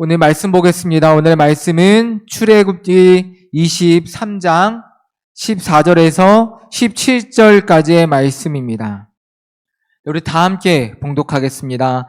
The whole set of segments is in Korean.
오늘 말씀 보겠습니다. 오늘 말씀은 출애굽기 23장 14절에서 17절까지의 말씀입니다. 우리 다 함께 봉독하겠습니다.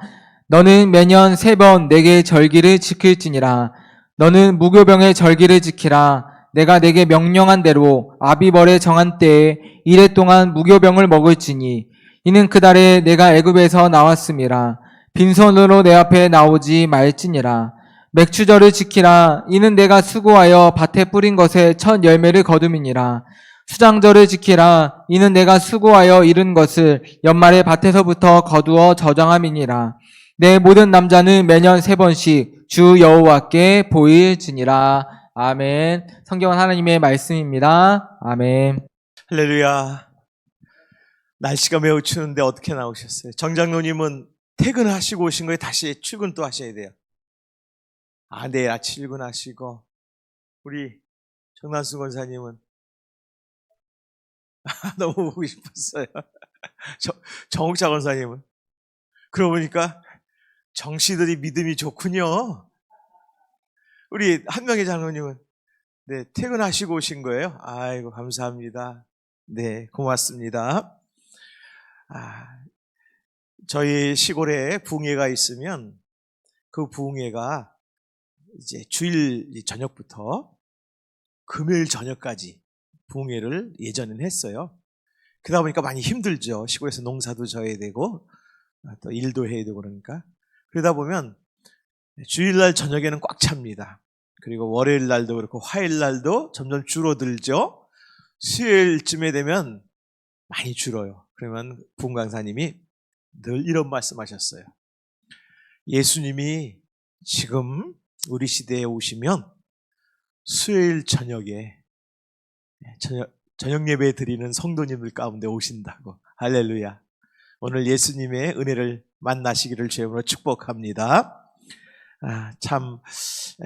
너는 매년 3번 내게 절기를 지킬지니라. 너는 무교병의 절기를 지키라. 내가 내게 명령한 대로 아비벌에 정한 때에 이래 동안 무교병을 먹을지니 이는 그 달에 내가 애굽에서 나왔음이라. 빈손으로 내 앞에 나오지 말지니라. 맥추절을 지키라. 이는 내가 수고하여 밭에 뿌린 것에 첫 열매를 거둠이니라. 수장절을 지키라. 이는 내가 수고하여 이룬 것을 연말에 밭에서부터 거두어 저장함이니라. 내 모든 남자는 매년 3번씩 주 여호와께 보일지니라. 아멘. 성경은 하나님의 말씀입니다. 아멘. 할렐루야. 날씨가 매우 추운데 어떻게 나오셨어요? 정장로님은 퇴근하시고 오신 거에 다시 출근 또 하셔야 돼요. 내일 아침 출근하시고, 우리 정난수 권사님은 너무 보고 싶었어요. 정옥자 권사님은 그러고 보니까 정씨들이 믿음이 좋군요. 우리 한명희 장로님은 퇴근하시고 오신 거예요. 아이고 감사합니다. 네, 고맙습니다. 저희 시골에 붕괴가 있으면 그 붕괴가 이제 주일 저녁부터 금요일 저녁까지 붕괴를 예전엔 했어요. 그러다 보니까 많이 힘들죠. 시골에서 농사도 져야 되고 또 일도 해야 되고 그러니까. 그러다 보면 주일날 저녁에는 꽉 찹니다. 그리고 월요일 날도 그렇고 화요일 날도 점점 줄어들죠. 수요일쯤에 되면 많이 줄어요. 그러면 부흥 강사님이 늘 이런 말씀하셨어요. 예수님이 지금 우리 시대에 오시면 수요일 저녁에 저녁 예배 드리는 성도님들 가운데 오신다고. 할렐루야. 오늘 예수님의 은혜를 만나시기를 주님으로 축복합니다. 참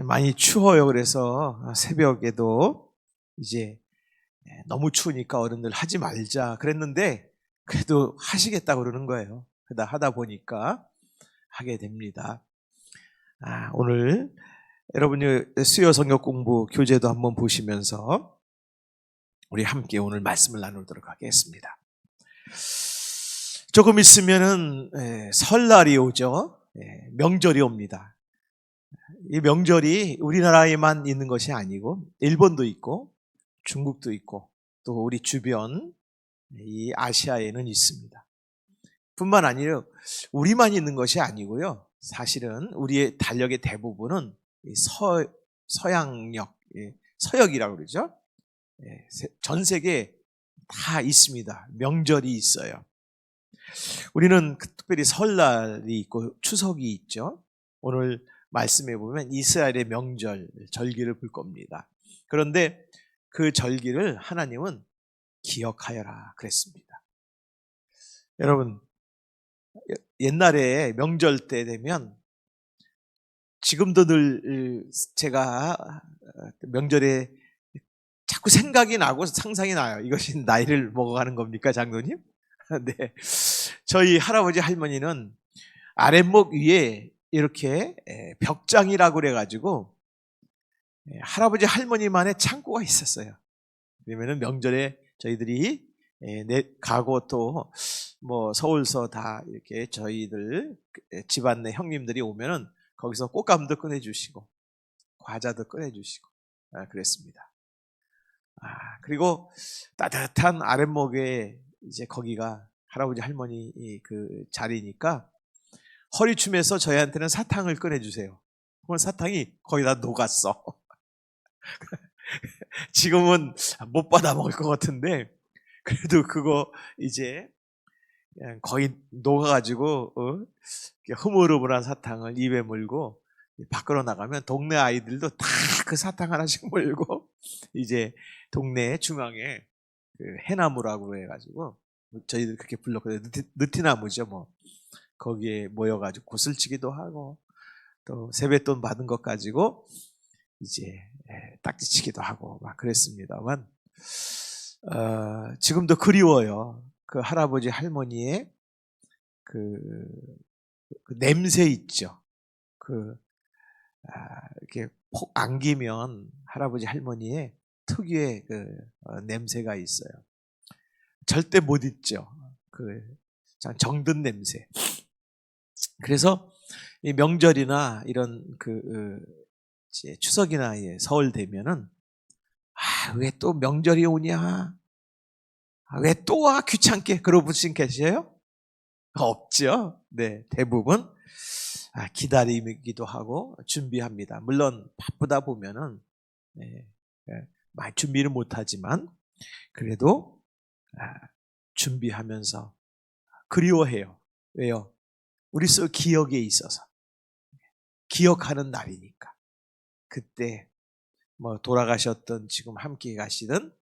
많이 추워요. 그래서 새벽에도 이제 너무 추우니까 어른들 하지 말자 그랬는데 그래도 하시겠다고 그러는 거예요. 그러다 하다 보니까 하게 됩니다. 오늘 여러분이 수요 성경 공부 교재도 한번 보시면서 우리 함께 오늘 말씀을 나누도록 하겠습니다. 조금 있으면은 설날이 오죠. 명절이 옵니다. 이 명절이 우리나라에만 있는 것이 아니고 일본도 있고 중국도 있고 또 우리 주변 이 아시아에는 있습니다. 뿐만 아니라 우리만 있는 것이 아니고요. 사실은 우리의 달력의 대부분은 서양력, 서역이라고 그러죠. 전 세계에 다 있습니다. 명절이 있어요. 우리는 특별히 설날이 있고 추석이 있죠. 오늘 말씀해 보면 이스라엘의 명절, 절기를 볼 겁니다. 그런데 그 절기를 하나님은 기억하여라 그랬습니다. 여러분, 옛날에 명절 때 되면 지금도 늘 제가 명절에 자꾸 생각이 나고 상상이 나요. 이것이 나이를 먹어가는 겁니까, 장로님? 네. 저희 할아버지 할머니는 아랫목 위에 이렇게 벽장이라고 그래가지고 할아버지 할머니만의 창고가 있었어요. 그러면은 명절에 저희들이 가고 또 뭐 서울서 다 이렇게 저희들 집안 내 형님들이 오면은 거기서 꽃감도 꺼내주시고 과자도 꺼내주시고 그랬습니다. 그리고 따뜻한 아랫목에 이제 거기가 할아버지 할머니 그 자리니까 허리춤에서 저희한테는 사탕을 꺼내주세요. 그럼 사탕이 거의 다 녹았어. 지금은 못 받아 먹을 것 같은데 그래도 그거 이제 그냥 거의 녹아가지고 흐물흐물한 사탕을 입에 물고 밖으로 나가면 동네 아이들도 다 그 사탕 하나씩 물고 이제 동네 중앙에 그 해나무라고 해가지고 저희들 그렇게 불렀거든요. 느티나무죠 뭐. 거기에 모여가지고 구슬치기도 하고 또 세뱃돈 받은 것 가지고 이제 딱지치기도 하고 막 그랬습니다만 지금도 그리워요. 그 할아버지 할머니의 그 냄새 있죠. 그 이렇게 폭 안기면 할아버지 할머니의 특유의 냄새가 있어요. 절대 못 잊죠. 정든 냄새. 그래서 이 명절이나 이런 이제 추석이나 설 되면은 왜 또 명절이 오냐? 왜 또 와? 귀찮게. 그러고 분신 계세요? 없죠. 네, 대부분 기다리기도 하고 준비합니다. 물론 바쁘다 보면은 많이 준비를 못하지만 그래도 준비하면서 그리워해요. 왜요? 우리 속 기억에 있어서 기억하는 날이니까. 그때 뭐 돌아가셨던 지금 함께 가시던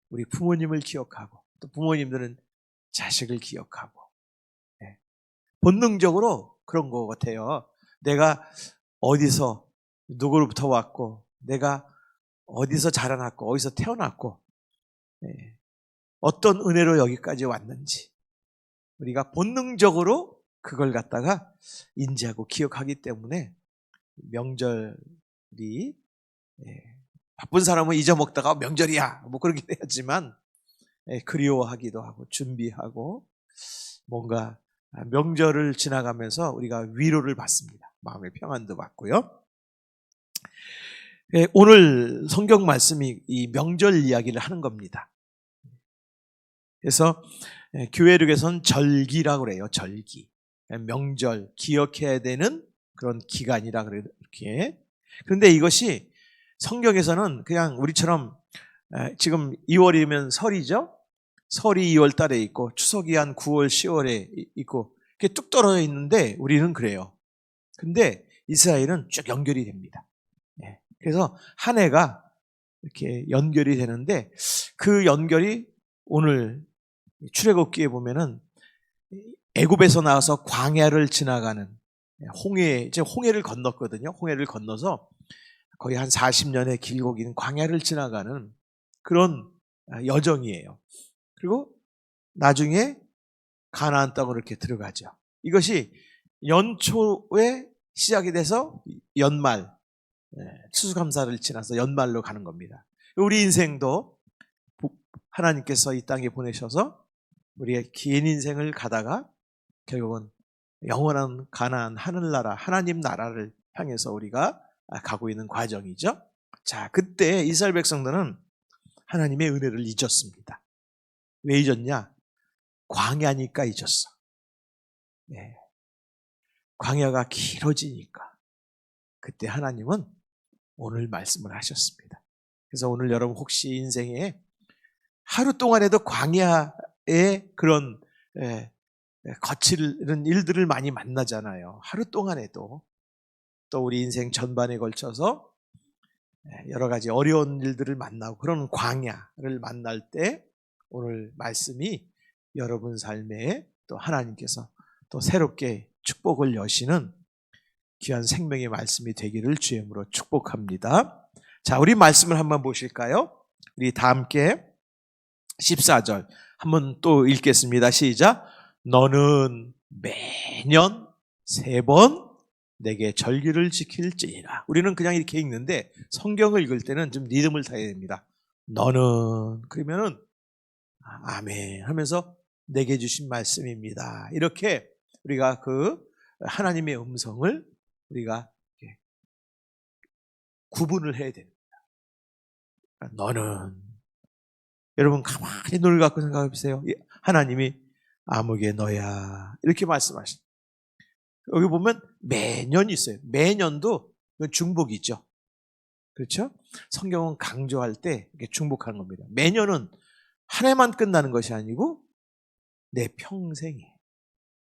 우리 부모님을 기억하고 또 부모님들은 자식을 기억하고 본능적으로 그런 것 같아요. 내가 어디서 누구로부터 왔고 내가 어디서 자라났고 어디서 태어났고 어떤 은혜로 여기까지 왔는지 우리가 본능적으로 그걸 갖다가 인지하고 기억하기 때문에 명절이 바쁜 사람은 잊어먹다가 명절이야 뭐 그러긴 하지만 그리워하기도 하고 준비하고 뭔가 명절을 지나가면서 우리가 위로를 받습니다. 마음의 평안도 받고요. 오늘 성경 말씀이 이 명절 이야기를 하는 겁니다. 그래서 교회력에서는 절기라고 그래요. 절기. 명절, 기억해야 되는 그런 기간이라 그래요. 이렇게. 그런데 이것이 성경에서는 그냥 우리처럼 지금 2월이면 설이죠. 설이 2월 달에 있고 추석이 한 9월, 10월에 있고 이렇게 뚝 떨어져 있는데 우리는 그래요. 근데 이스라엘은 쭉 연결이 됩니다. 그래서 한 해가 이렇게 연결이 되는데 그 연결이 오늘 출애굽기에 보면은 애굽에서 나와서 광야를 지나가는 이제 홍해를 건넜거든요. 홍해를 건너서 거의 한 40년의 길고 긴 광야를 지나가는 그런 여정이에요. 그리고 나중에 가나안 땅으로 이렇게 들어가죠. 이것이 연초에 시작이 돼서 연말, 추수감사를 지나서 연말로 가는 겁니다. 우리 인생도 하나님께서 이 땅에 보내셔서 우리의 긴 인생을 가다가 결국은 영원한 가나안 하늘나라 하나님 나라를 향해서 우리가 가고 있는 과정이죠. 자, 그때 이스라엘 백성들은 하나님의 은혜를 잊었습니다. 왜 잊었냐? 광야니까 잊었어. 광야가 길어지니까 그때 하나님은 오늘 말씀을 하셨습니다. 그래서 오늘 여러분 혹시 인생에 하루 동안에도 광야의 그런 거칠은 일들을 많이 만나잖아요. 하루 동안에도 또 우리 인생 전반에 걸쳐서 여러 가지 어려운 일들을 만나고 그런 광야를 만날 때 오늘 말씀이 여러분 삶에 또 하나님께서 또 새롭게 축복을 여시는 귀한 생명의 말씀이 되기를 주의 이름으로 축복합니다. 자, 우리 말씀을 한번 보실까요? 우리 다 함께 14절 한번 또 읽겠습니다. 시작. 너는 매년 3번 내게 절기를 지킬지니라. 우리는 그냥 이렇게 읽는데 성경을 읽을 때는 좀 리듬을 타야 됩니다. 너는 그러면은 아멘 하면서 내게 주신 말씀입니다. 이렇게 우리가 그 하나님의 음성을 우리가 구분을 해야 됩니다. 너는 여러분 가만히 눈을 갖고 생각해 보세요. 하나님이 아무개 너야 이렇게 말씀하십니다. 여기 보면 매년 있어요. 매년도 중복이죠. 그렇죠? 성경은 강조할 때 중복하는 겁니다. 매년은 한 해만 끝나는 것이 아니고 내 평생이에요.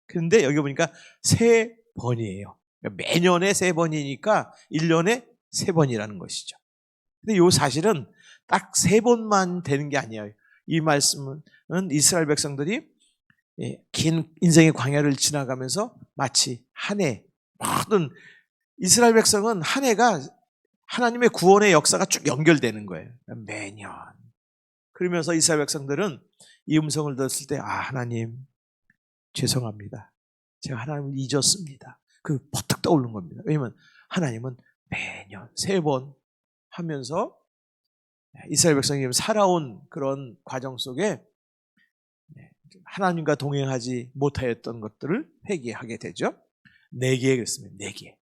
그런데 여기 보니까 3번이에요. 매년에 3번이니까 1년에 3번이라는 것이죠. 근데 이 사실은 딱 3번만 되는 게 아니에요. 이 말씀은 이스라엘 백성들이 긴 인생의 광야를 지나가면서 마치 한 해, 모든 이스라엘 백성은 한 해가 하나님의 구원의 역사가 쭉 연결되는 거예요. 매년. 그러면서 이스라엘 백성들은 이 음성을 들었을 때 하나님 죄송합니다. 제가 하나님을 잊었습니다. 그 버뜩 떠오르는 겁니다. 왜냐하면 하나님은 매년 3번 하면서 이스라엘 백성이 살아온 그런 과정 속에 하나님과 동행하지 못하였던 것들을 회개하게 되죠. 4개 그랬습니다. 4개.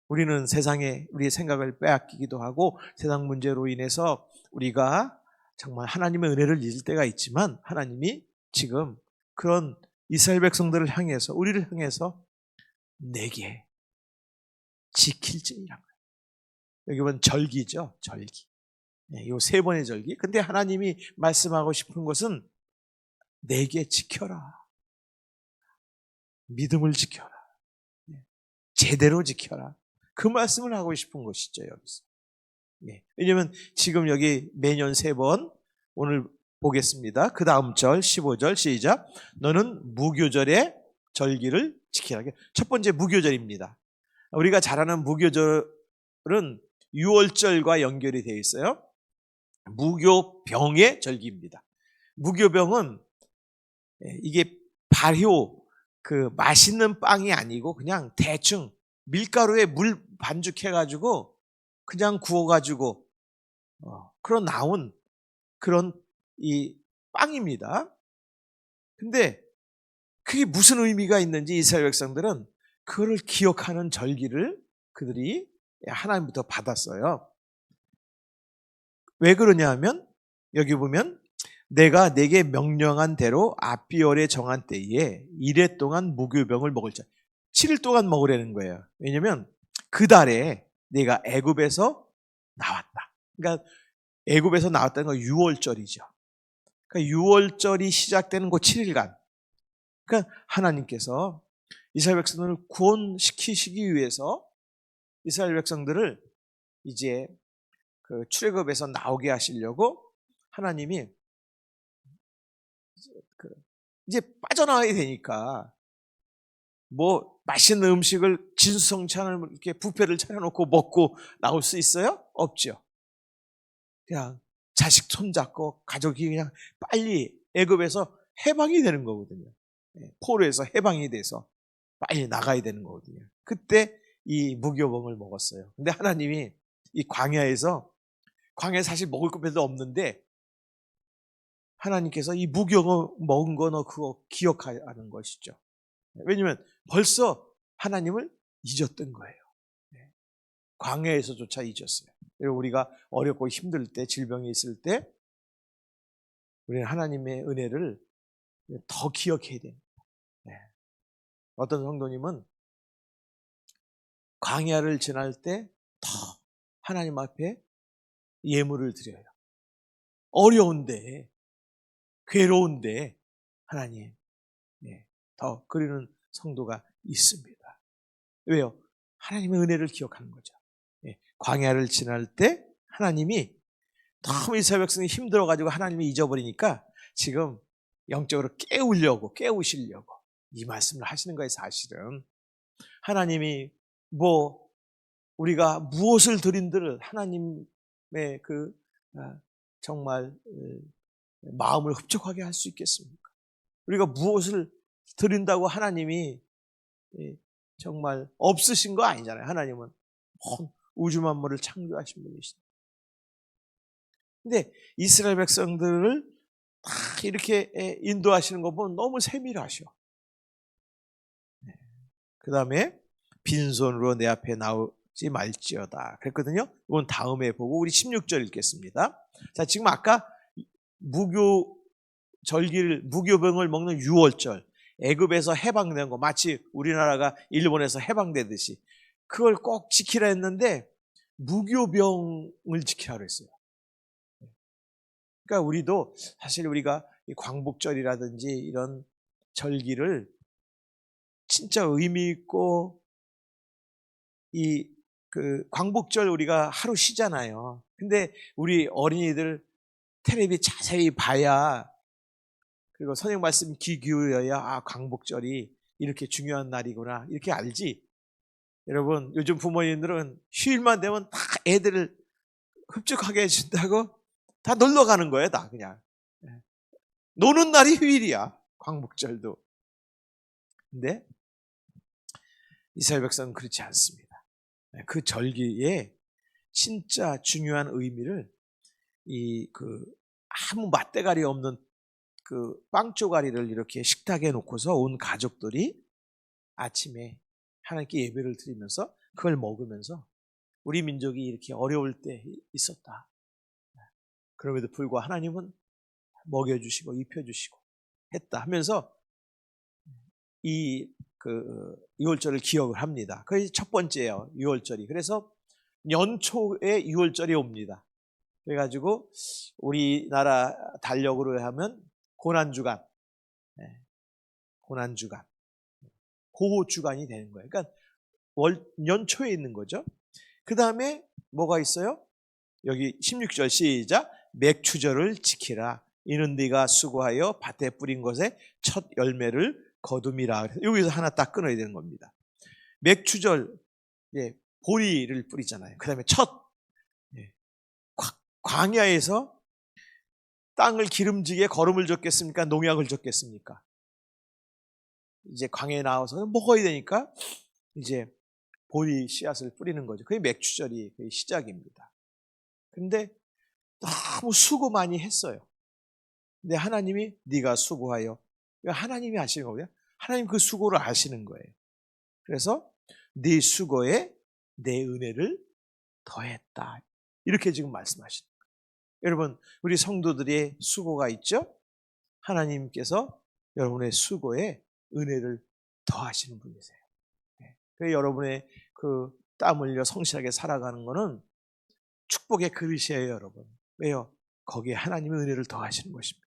우리는 세상에 우리의 생각을 빼앗기기도 하고 세상 문제로 인해서 우리가 정말 하나님의 은혜를 잊을 때가 있지만 하나님이 지금 그런 이스라엘 백성들을 향해서 우리를 향해서 4개 지킬지니라. 여기 보면 절기죠. 절기. 이 3번의 절기. 근데 하나님이 말씀하고 싶은 것은 4개 지켜라. 믿음을 지켜라. 제대로 지켜라. 그 말씀을 하고 싶은 것이죠, 여기서. 왜냐하면 지금 여기 매년 3번 오늘 보겠습니다. 그 다음 절 15절 시작. 너는 무교절의 절기를 지키라. 첫 번째 무교절입니다. 우리가 잘 아는 무교절은 6월절과 연결이 되어 있어요. 무교병의 절기입니다. 무교병은 이게 발효 그 맛있는 빵이 아니고 그냥 대충 밀가루에 물 반죽해가지고 그냥 구워가지고 그런 나온 그런 이 빵입니다. 근데 그게 무슨 의미가 있는지 이스라엘 백성들은 그거를 기억하는 절기를 그들이 하나님부터 받았어요. 왜 그러냐 하면 여기 보면 내가 내게 명령한 대로 아비월에 정한 때에 이래 동안 무교병을 먹을 자 7일 동안 먹으라는 거예요. 왜냐하면 그 달에 내가 애굽에서 나왔다. 그러니까 애굽에서 나왔다는 건 6월절이죠. 그러니까 6월절이 시작되는 그 7일간 그러니까 하나님께서 이스라엘 백성들을 구원시키시기 위해서 이스라엘 백성들을 이제 그 출애굽에서 나오게 하시려고 하나님이 이제 빠져나와야 되니까 뭐 맛있는 음식을 진수성찬을 이렇게 뷔페를 차려놓고 먹고 나올 수 있어요? 없죠. 그냥 자식 손잡고 가족이 그냥 빨리 애굽에서 해방이 되는 거거든요. 포로에서 해방이 돼서 빨리 나가야 되는 거거든요. 그때 이 무교병을 먹었어요. 근데 하나님이 이 광야에서 광야에 사실 먹을 것 별로 없는데 하나님께서 이 무교병 먹은 거 너 그거 기억하는 것이죠. 왜냐하면 벌써 하나님을 잊었던 거예요. 광야에서조차 잊었어요. 우리가 어렵고 힘들 때, 질병이 있을 때 우리는 하나님의 은혜를 더 기억해야 됩니다. 어떤 성도님은 광야를 지날 때 더 하나님 앞에 예물을 드려요. 어려운데, 괴로운데 하나님 더 그리는 성도가 있습니다. 왜요? 하나님의 은혜를 기억하는 거죠. 광야를 지날 때 하나님이 너무 이스라엘 백성이 힘들어가지고 하나님이 잊어버리니까 지금 영적으로 깨우시려고 이 말씀을 하시는 거예요. 사실은 하나님이 뭐 우리가 무엇을 드린들 하나님의 그 정말 마음을 흡족하게 할 수 있겠습니까? 우리가 무엇을 드린다고 하나님이 정말 없으신 거 아니잖아요. 하나님은 우주 만물을 창조하신 분이시다. 근데 이스라엘 백성들을 다 이렇게 인도하시는 거 보면 너무 세밀하셔. 그 다음에 빈손으로 내 앞에 나오지 말지어다 그랬거든요. 이건 다음에 보고 우리 16절 읽겠습니다. 자, 지금 아까 무교병을 먹는 6월절 애굽에서 해방된 거 마치 우리나라가 일본에서 해방되듯이 그걸 꼭 지키라 했는데 무교병을 지키라 그랬어요. 그러니까 우리도 사실 우리가 광복절이라든지 이런 절기를 진짜 의미 있고 그 광복절 우리가 하루 쉬잖아요. 근데 우리 어린이들 텔레비 자세히 봐야 그리고 선생님 말씀 귀 기울여야 광복절이 이렇게 중요한 날이구나 이렇게 알지. 여러분 요즘 부모님들은 휴일만 되면 다 애들을 흡족하게 해준다고 다 놀러 가는 거예요. 다 그냥 노는 날이 휴일이야. 광복절도. 근데 이스라엘 백성은 그렇지 않습니다. 그 절기에 진짜 중요한 의미를 아무 맛대가리 없는 빵 쪼가리를 이렇게 식탁에 놓고서 온 가족들이 아침에 하나님께 예배를 드리면서 그걸 먹으면서 우리 민족이 이렇게 어려울 때 있었다. 그럼에도 불구하고 하나님은 먹여주시고 입혀주시고 했다 하면서 이 유월절을 기억을 합니다. 그게 첫 번째예요. 유월절이. 그래서 연초에 유월절이 옵니다. 그래가지고 우리나라 달력으로 하면 고난주간, 고난주간, 고호주간이 되는 거예요. 그러니까 연초에 있는 거죠. 그 다음에 뭐가 있어요? 여기 16절 시작. 맥추절을 지키라. 이는 네가 수고하여 밭에 뿌린 것에 첫 열매를 거둠이라. 여기서 하나 딱 끊어야 되는 겁니다. 맥추절, 보리를 뿌리잖아요. 그 다음에 광야에서 땅을 기름지게 거름을 줬겠습니까? 농약을 줬겠습니까? 이제 광야에 나와서 먹어야 되니까 이제 보리 씨앗을 뿌리는 거죠. 그게 맥추절이 그 시작입니다. 근데 너무 수고 많이 했어요. 근데 하나님이 네가 수고하여, 하나님이 아시는 거고요. 하나님 그 수고를 아시는 거예요. 그래서 네 수고에 내 은혜를 더했다. 이렇게 지금 말씀하시는 거예요. 여러분, 우리 성도들의 수고가 있죠? 하나님께서 여러분의 수고에 은혜를 더하시는 분이세요. 그래서 여러분의 땀 흘려 성실하게 살아가는 것은 축복의 그릇이에요, 여러분. 왜요? 거기에 하나님의 은혜를 더하시는 것입니다.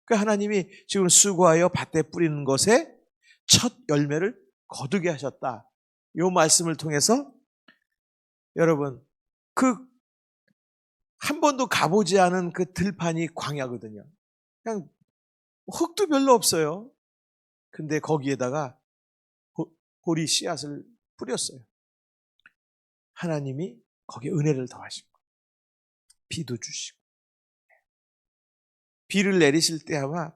그러니까 하나님이 지금 수고하여 밭에 뿌리는 것에 첫 열매를 거두게 하셨다. 이 말씀을 통해서 여러분, 한 번도 가보지 않은 그 들판이 광야거든요. 그냥 흙도 별로 없어요. 근데 거기에다가 보리 씨앗을 뿌렸어요. 하나님이 거기에 은혜를 더하시고 비도 주시고, 비를 내리실 때 아마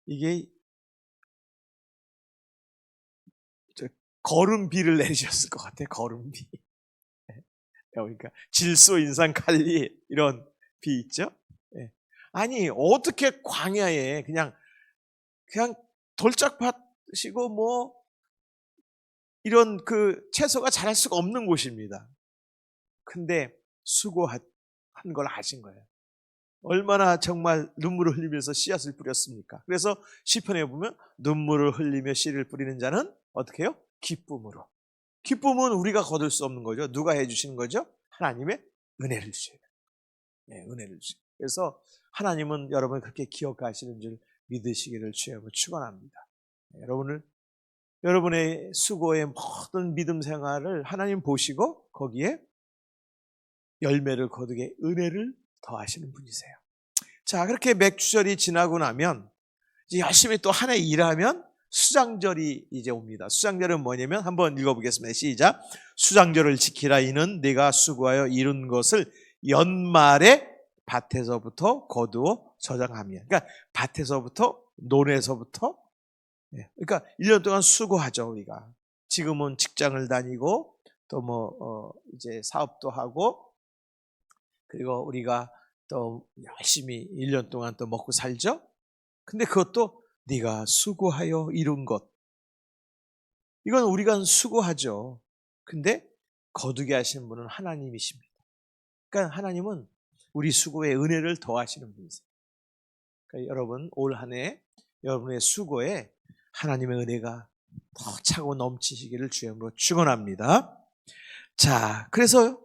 이게 거름비를 내리셨을 것 같아요. 거름비. 그러니까 질소, 인산, 칼리 이런 비 있죠? 아니 어떻게 광야에 그냥 돌짝밭이고 뭐 이런 채소가 자랄 수가 없는 곳입니다. 근데 수고한 걸 아신 거예요. 얼마나 정말 눈물을 흘리면서 씨앗을 뿌렸습니까? 그래서 시편에 보면 눈물을 흘리며 씨를 뿌리는 자는 어떻게 해요? 기쁨으로. 기쁨은 우리가 거둘 수 없는 거죠. 누가 해주시는 거죠? 하나님의 은혜를 주셔요. 은혜를 주셔요. 그래서 하나님은 여러분을 그렇게 기억하시는 줄 믿으시기를 주여 축원합니다. 여러분의 수고의 모든 믿음 생활을 하나님 보시고 거기에 열매를 거두게 은혜를 더하시는 분이세요. 자, 그렇게 맥추절이 지나고 나면 이제 열심히 또 한 해 일하면 수장절이 이제 옵니다. 수장절은 뭐냐면 한번 읽어보겠습니다. 시작. 수장절을 지키라. 이는 네가 수고하여 이룬 것을 연말에 밭에서부터 거두어 저장하며. 그러니까 밭에서부터, 논에서부터. 그러니까 1년 동안 수고하죠, 우리가. 지금은 직장을 다니고 또 이제 사업도 하고, 그리고 우리가 또 열심히 1년 동안 또 먹고 살죠. 근데 그것도 네가 수고하여 이룬 것, 이건 우리가 수고하죠. 근데 거두게 하시는 분은 하나님이십니다. 그러니까 하나님은 우리 수고에 은혜를 더하시는 분이세요. 그러니까 여러분 올 한 해 여러분의 수고에 하나님의 은혜가 더 차고 넘치시기를 주님으로 축원합니다. 자, 그래서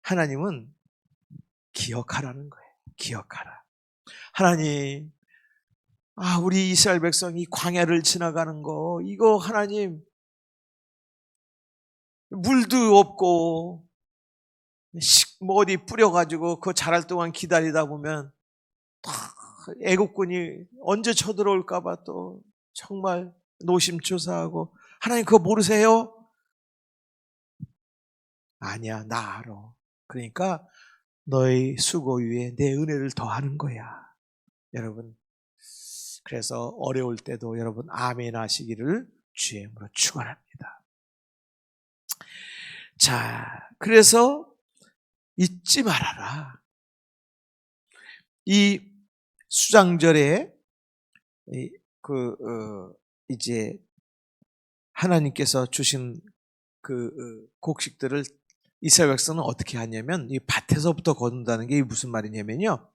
하나님은 기억하라는 거예요. 기억하라. 하나님, 우리 이스라엘 백성이 광야를 지나가는 거, 이거 하나님 물도 없고 어디 뿌려가지고 그거 자랄 동안 기다리다 보면 애국군이 언제 쳐들어올까봐 또 정말 노심초사하고, 하나님 그거 모르세요? 아니야, 나 알아. 그러니까 너의 수고 위에 내 은혜를 더하는 거야. 여러분, 그래서 어려울 때도 여러분 아멘 하시기를 주의 이름으로 축원합니다. 자, 그래서 잊지 말아라. 이 수장절에 이제 하나님께서 주신 곡식들을 이스라엘 백성은 어떻게 하냐면 이 밭에서부터 거둔다는 게 무슨 말이냐면요.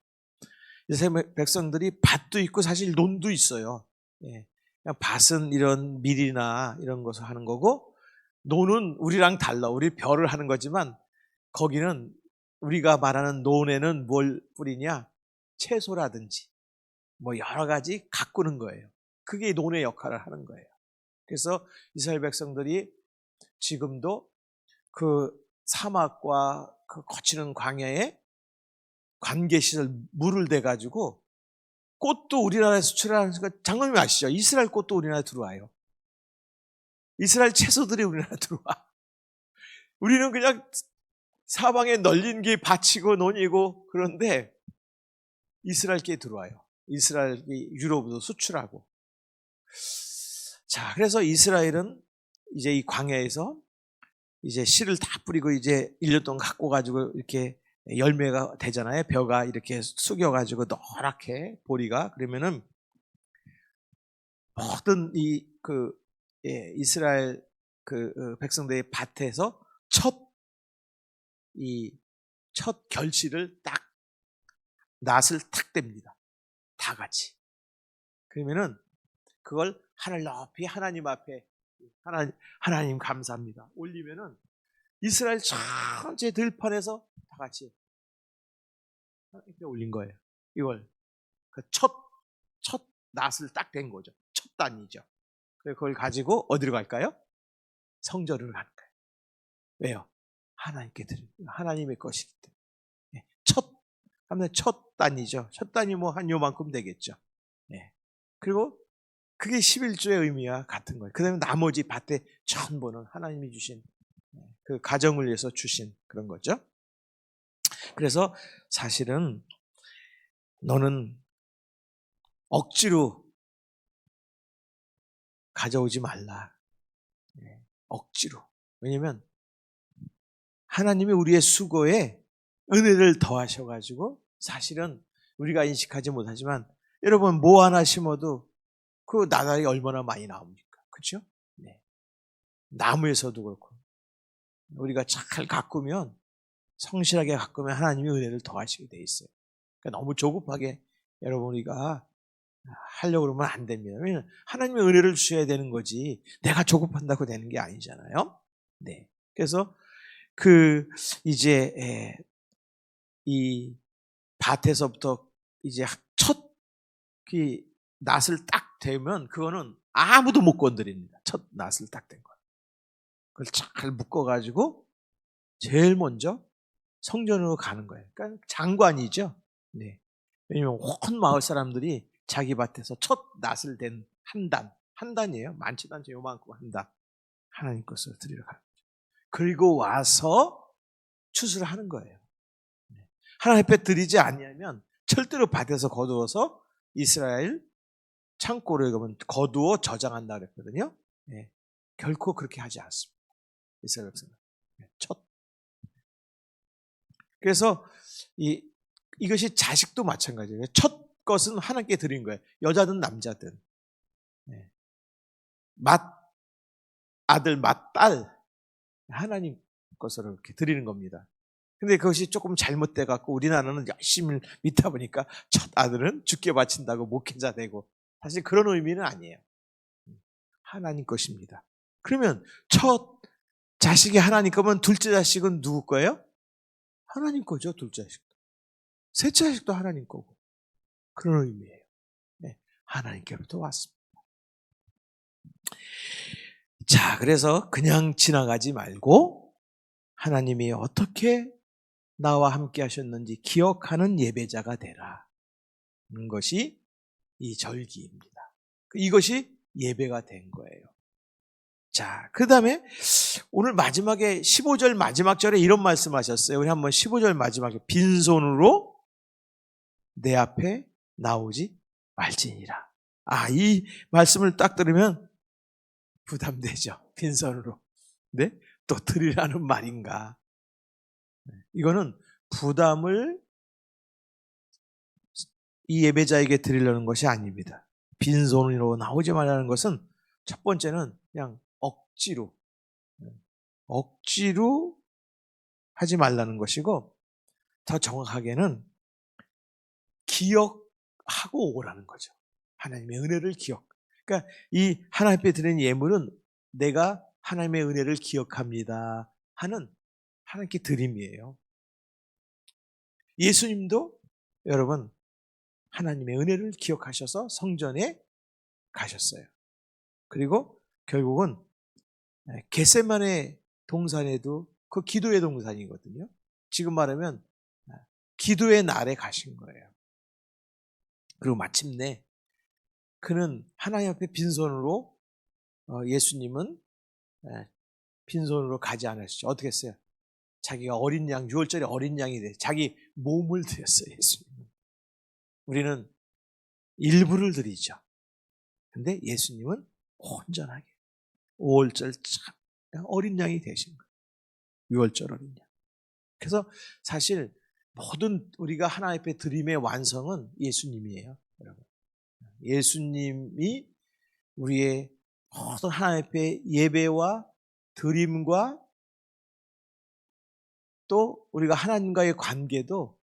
이스라엘 백성들이 밭도 있고 사실 논도 있어요. 예. 그냥 밭은 이런 밀이나 이런 것을 하는 거고 논은 우리랑 달라. 우리 벼를 하는 거지만 거기는 우리가 말하는 논에는 뭘 뿌리냐? 채소라든지 뭐 여러 가지 가꾸는 거예요. 그게 논의 역할을 하는 거예요. 그래서 이스라엘 백성들이 지금도 그 사막과 그 거치는 광야에 관계시설 물을 대가지고 꽃도 우리나라에 수출하는 거 장로님 아시죠? 이스라엘 꽃도 우리나라에 들어와요. 이스라엘 채소들이 우리나라에 들어와. 우리는 그냥 사방에 널린 게 밭이고 논이고 그런데 이스라엘께 들어와요. 이스라엘이 유럽으로 수출하고. 자, 그래서 이스라엘은 이제 이 광야에서 이제 씨를 다 뿌리고 이제 1년 동안 갖고 가지고 이렇게 열매가 되잖아요. 벼가 이렇게 숙여 가지고 노랗게 보리가 그러면은 모든 이스라엘 백성들의 밭에서 첫 결실을 딱 낫을 탁 뗍니다. 다 같이. 그러면은 그걸 하늘 높이 하나님 앞에 하나님 감사합니다. 올리면은 이스라엘 전체 들판에서 다 같이 이렇게 올린 거예요. 이걸 첫 낫을 딱 댄 거죠. 첫 단이죠. 그래서 그걸 가지고 어디로 갈까요? 성전으로 가는 거예요. 왜요? 하나님께 드리는 하나님의 것이기 때문에 첫 단이죠. 첫 단이 뭐 한 요만큼 되겠죠. 그리고 그게 11조의 의미와 같은 거예요. 그 다음에 나머지 밭의 전부는 하나님이 주신 그 가정을 위해서 주신 그런 거죠. 그래서 사실은 너는 억지로 가져오지 말라. 억지로. 왜냐면 하나님이 우리의 수고에 은혜를 더하셔가지고 사실은 우리가 인식하지 못하지만 여러분 뭐 하나 심어도 그 나달이 얼마나 많이 나옵니까? 그렇죠? 네. 나무에서도 그렇고 우리가 잘 가꾸면 성실하게 가꾸면 하나님이 은혜를 더하시게 돼 있어요. 그러니까 너무 조급하게 여러분 우리가 하려고 그러면 안 됩니다. 왜냐하면 하나님의 은혜를 주셔야 되는 거지 내가 조급한다고 되는 게 아니잖아요. 네. 그래서 이제 이 밭에서부터 이제 첫 낫을 딱 대면 그거는 아무도 못 건드립니다. 첫 낫을 딱 된 거. 그걸 잘 묶어가지고 제일 먼저 성전으로 가는 거예요. 그러니까 장관이죠. 네. 왜냐면 온 마을 사람들이 자기 밭에서 첫 낫을 댄 한 단이에요. 많지도 않죠. 요만큼 한 단. 하나님 것을 드리러 가는 거죠. 그리고 와서 추수를 하는 거예요. 하나님 앞에 드리지 아니하면 절대로 밭에서 거두어서 이스라엘 창고를 가면 거두어 저장한다 그랬거든요. 네. 결코 그렇게 하지 않습니다. 이스라엘 백성은. 그래서 이것이 자식도 마찬가지예요. 첫 것은 하나님께 드린 거예요. 여자든 남자든. 네. 맏아들, 맏딸 하나님 것으로 이렇게 드리는 겁니다. 근데 그것이 조금 잘못돼 갖고 우리나라는 열심히 믿다 보니까 첫 아들은 죽게 바친다고 목회자 되고 사실 그런 의미는 아니에요. 하나님 것입니다. 그러면 첫 자식이 하나님 거면 둘째 자식은 누구 거예요? 하나님 거죠. 둘째 자식도. 셋째 자식도 하나님 거고 그런 의미예요. 네, 하나님께로부터 왔습니다. 자, 그래서 그냥 지나가지 말고 하나님이 어떻게 나와 함께 하셨는지 기억하는 예배자가 되라. 하는 것이 이 절기입니다. 이것이 예배가 된 거예요. 자, 그 다음에 오늘 마지막에 15절 마지막 절에 이런 말씀 하셨어요. 우리 한번 15절 마지막에 빈손으로 내 앞에 나오지 말지니라. 이 말씀을 딱 들으면 부담되죠. 빈손으로. 네? 또 드리라는 말인가. 이거는 부담을 이 예배자에게 드리려는 것이 아닙니다. 빈손으로 나오지 말라는 것은 첫 번째는 그냥 억지로 하지 말라는 것이고, 더 정확하게는 기억하고 오라는 거죠. 하나님의 은혜를 기억. 그러니까 이 하나님 앞에 드리는 예물은 내가 하나님의 은혜를 기억합니다 하는 하나님께 드림이에요. 예수님도 여러분 하나님의 은혜를 기억하셔서 성전에 가셨어요. 그리고 결국은 겟세마네 동산에도 그 기도의 동산이거든요. 지금 말하면 기도의 날에 가신 거예요. 그리고 마침내 그는 하나님 앞에 빈손으로, 예수님은 빈손으로 가지 않으시죠. 어떻게 했어요? 자기가 어린 양, 6월절에 어린 양이 돼 자기 몸을 드렸어요. 예수님은. 우리는 일부를 드리죠. 근데 예수님은 온전하게 5월절 참 어린 양이 되신 거예요. 6월절 어린 양. 그래서 사실 모든 우리가 하나님 앞에 드림의 완성은 예수님이에요. 여러분. 예수님이 우리의 모든 하나님 앞에 예배와 드림과 또 우리가 하나님과의 관계도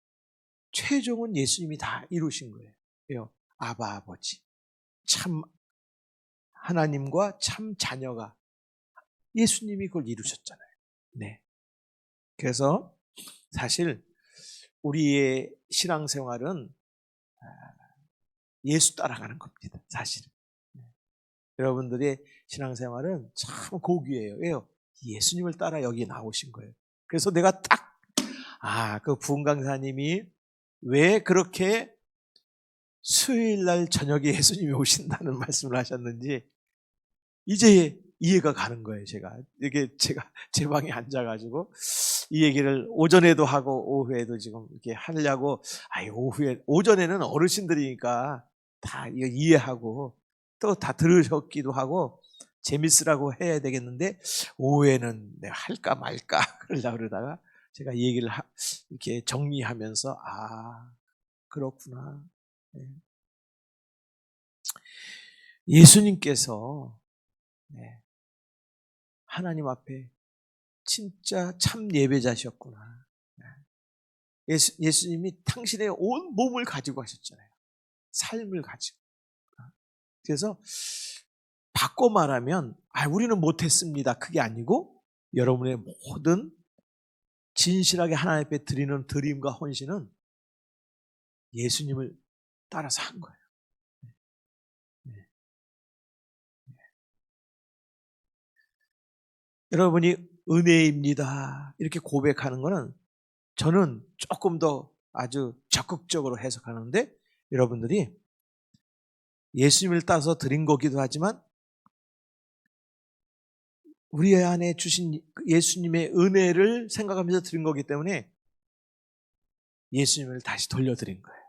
최종은 예수님이 다 이루신 거예요. 왜요? 아바 아버지, 참 하나님과 참 자녀가 예수님이 그걸 이루셨잖아요. 네. 그래서 사실 우리의 신앙생활은 예수 따라가는 겁니다. 사실은. 여러분들의 신앙생활은 참 고귀해요. 왜요? 예수님을 따라 여기 나오신 거예요. 그래서 내가 딱 그 부흥강사님이 왜 그렇게 수요일날 저녁에 예수님이 오신다는 말씀을 하셨는지 이제 이해가 가는 거예요. 제가 제 방에 앉아가지고 이 얘기를 오전에도 하고 오후에도 지금 이렇게 하려고, 오전에는 어르신들이니까 다 이해하고 또 다 들으셨기도 하고 재밌으라고 해야 되겠는데, 오후에는 내가 할까 말까 그러다가 제가 얘기를 이렇게 정리하면서 그렇구나. 네. 예수님께서 하나님 앞에 진짜 참 예배자셨구나. 예수님이 당신의 온 몸을 가지고 하셨잖아요. 삶을 가지고. 그래서 바꿔 말하면 우리는 못했습니다. 그게 아니고 여러분의 모든 진실하게 하나님 앞에 드리는 드림과 헌신은 예수님을 따라서 한 거예요. 여러분이 은혜입니다 이렇게 고백하는 것은 저는 조금 더 아주 적극적으로 해석하는데, 여러분들이 예수님을 따라서 드린 거기도 하지만 우리 안에 주신 예수님의 은혜를 생각하면서 드린 거기 때문에 예수님을 다시 돌려드린 거예요.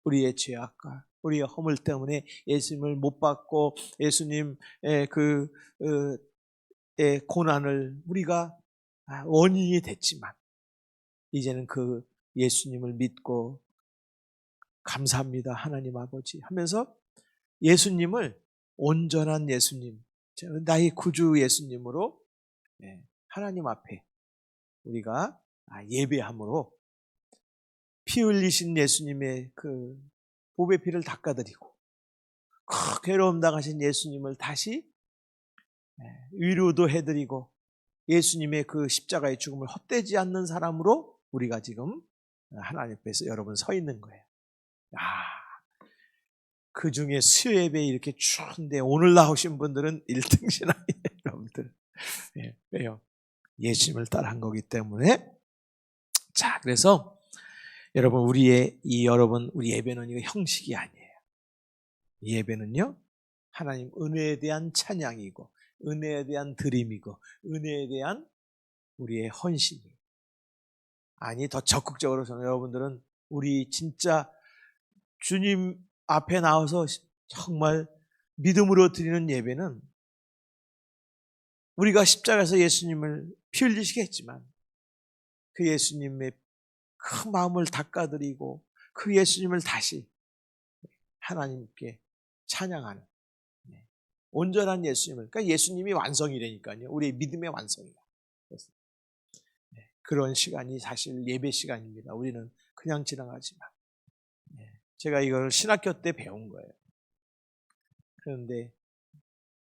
우리의 죄악과 우리의 허물 때문에 예수님을 못 받고 예수님의 고난을 우리가 원인이 됐지만 이제는 그 예수님을 믿고 감사합니다 하나님 아버지 하면서 예수님을 온전한 예수님, 나의 구주 예수님으로 하나님 앞에 우리가 예배함으로 피 흘리신 예수님의 그 보배 피를 닦아드리고 그 괴로움 당하신 예수님을 다시 위로도 해드리고 예수님의 그 십자가의 죽음을 헛되지 않는 사람으로 우리가 지금 하나님 앞에서 여러분 서 있는 거예요. 그 중에 수요예배 이렇게 추운데 오늘 나오신 분들은 1등 신앙이에요, 여러분들. 왜요? 예수님을 따라한 거기 때문에. 자, 그래서 여러분 우리 예배는 이거 형식이 아니에요. 이 예배는요, 하나님 은혜에 대한 찬양이고, 은혜에 대한 드림이고, 은혜에 대한 우리의 헌신이에요. 더 적극적으로 저는 여러분들은 우리 진짜 주님 앞에 나와서 정말 믿음으로 드리는 예배는 우리가 십자가에서 예수님을 피 흘리시게 했지만 그 예수님의 그 마음을 닦아드리고 그 예수님을 다시 하나님께 찬양하는 온전한 예수님을, 그러니까 예수님이 완성이라니까요. 우리의 믿음의 완성이야. 그런 시간이 사실 예배 시간입니다. 우리는 그냥 지나가지만. 제가 이걸 신학교 때 배운 거예요. 그런데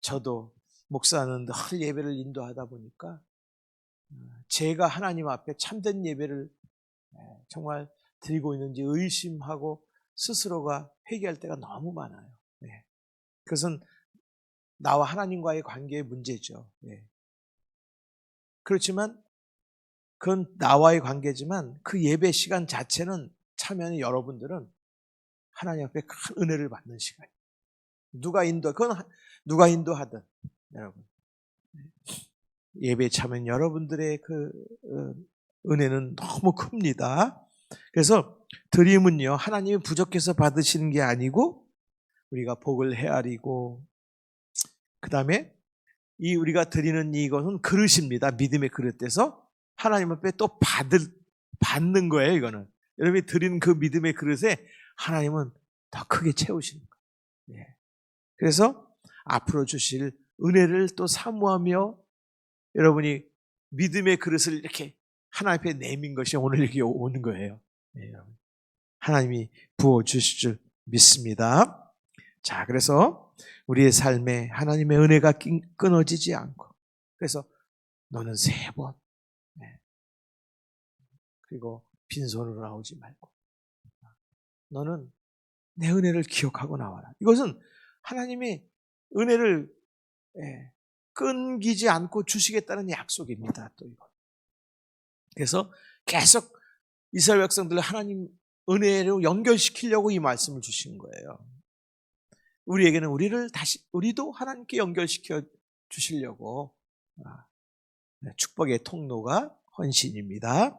저도 목사는 늘 예배를 인도하다 보니까 제가 하나님 앞에 참된 예배를 정말 드리고 있는지 의심하고 스스로가 회개할 때가 너무 많아요. 그것은 나와 하나님과의 관계의 문제죠. 그렇지만 그건 나와의 관계지만 그 예배 시간 자체는 참여하는 여러분들은 하나님 앞에 큰 은혜를 받는 시간이에요. 그건 누가 인도하든 여러분 예배에 참여하는 여러분들의 그 은혜는 너무 큽니다. 그래서 드림은요, 하나님이 부족해서 받으시는 게 아니고 우리가 복을 헤아리고, 그 다음에 우리가 드리는 이것은 그릇입니다. 믿음의 그릇에서 하나님 앞에 또 받는 거예요. 이거는 여러분이 드리는 그 믿음의 그릇에 하나님은 더 크게 채우시는 거예요. 그래서 앞으로 주실 은혜를 또 사모하며 여러분이 믿음의 그릇을 이렇게 하나님 앞에 내민 것이 오늘 이렇게 오는 거예요. 하나님이 부어주실 줄 믿습니다. 자, 그래서 우리의 삶에 하나님의 은혜가 끊어지지 않고, 그래서 너는 3번, 그리고 빈손으로 나오지 말고 너는 내 은혜를 기억하고 나와라. 이것은 하나님의 은혜를 끊기지 않고 주시겠다는 약속입니다. 또 이거. 그래서 계속 이스라엘 백성들을 하나님 은혜로 연결시키려고 이 말씀을 주신 거예요. 우리에게는 우리도 하나님께 연결시켜 주시려고 축복의 통로가 헌신입니다.